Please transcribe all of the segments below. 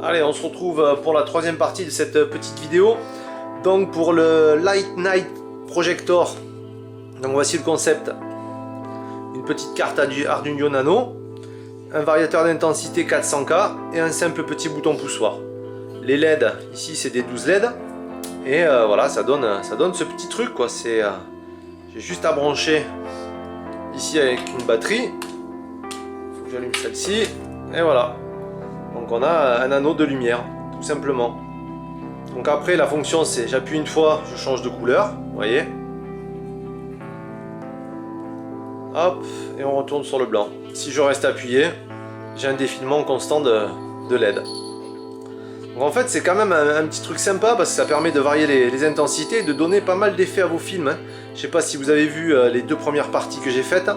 Allez, on se retrouve pour la troisième partie de cette petite vidéo. Donc pour le Light Night Projector, donc voici le concept. Une petite carte Arduino Nano, un variateur d'intensité 400K et un simple petit bouton poussoir. Les LED, ici c'est des 12 LED. Et voilà, ça donne ce petit truc quoi. J'ai juste à brancher ici avec une batterie. Il faut que j'allume celle-ci. Et voilà. Donc on a un anneau de lumière, tout simplement. Donc après la fonction c'est j'appuie une fois, je change de couleur, vous voyez. Hop, et on retourne sur le blanc. Si je reste appuyé, j'ai un défilement constant de LED. Donc en fait c'est quand même un petit truc sympa parce que ça permet de varier les intensités et de donner pas mal d'effets à vos films. Hein. Je sais pas si vous avez vu les deux premières parties que j'ai faites.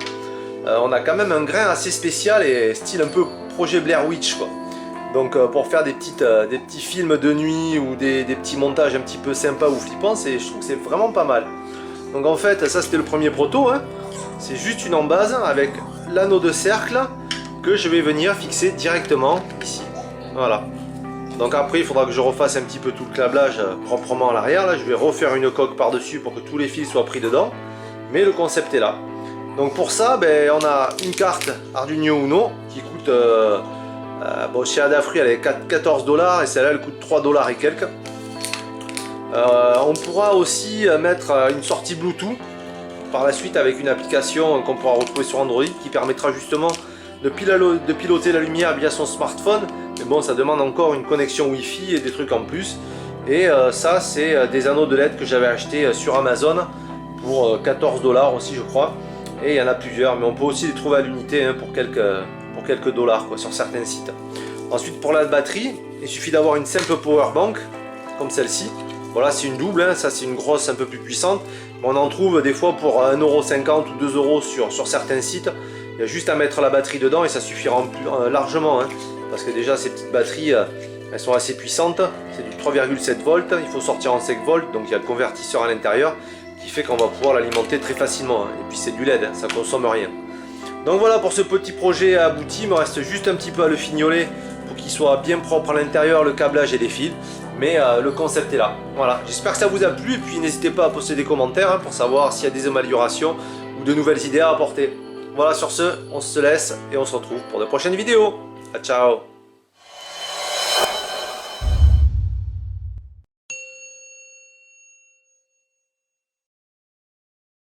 On a quand même un grain assez spécial et style un peu projet Blair Witch quoi. Donc pour faire des petits films de nuit ou des petits montages un petit peu sympas ou flippants, je trouve que c'est vraiment pas mal. Donc en fait ça c'était le premier proto, hein. C'est juste une embase avec l'anneau de cercle que je vais venir fixer directement ici. Voilà. Donc après il faudra que je refasse un petit peu tout le câblage proprement à l'arrière. Là je vais refaire une coque par dessus pour que tous les fils soient pris dedans. Mais le concept est là. Donc pour ça on a une carte Arduino Uno qui coûte... bon, chez Adafruit elle est 14 $ et celle-là elle coûte 3 $ et quelques. On pourra aussi mettre une sortie Bluetooth par la suite avec une application qu'on pourra retrouver sur Android qui permettra justement de piloter la lumière via son smartphone. Mais bon, ça demande encore une connexion Wi-Fi et des trucs en plus. Et ça c'est des anneaux de LED que j'avais acheté sur Amazon pour 14 $ aussi je crois. Et il y en a plusieurs, mais on peut aussi les trouver à l'unité hein, pour quelques dollars quoi, sur certains sites. Ensuite pour la batterie, il suffit d'avoir une simple power bank comme celle-ci. Voilà, c'est une double, hein, ça c'est une grosse un peu plus puissante. On en trouve des fois pour 1,50 € ou 2 € sur certains sites. Il y a juste à mettre la batterie dedans et ça suffira largement. Hein, parce que déjà ces petites batteries, elles sont assez puissantes. C'est du 3,7 volts, il faut sortir en 5 volts, donc il y a le convertisseur à l'intérieur qui fait qu'on va pouvoir l'alimenter très facilement. Hein. Et puis c'est du LED, hein, ça consomme rien. Donc voilà pour ce petit projet abouti, il me reste juste un petit peu à le fignoler pour qu'il soit bien propre à l'intérieur, le câblage et les fils. Mais le concept est là. Voilà, j'espère que ça vous a plu et puis n'hésitez pas à poster des commentaires hein, pour savoir s'il y a des améliorations ou de nouvelles idées à apporter. Voilà, sur ce, on se laisse et on se retrouve pour de prochaines vidéos. Ciao!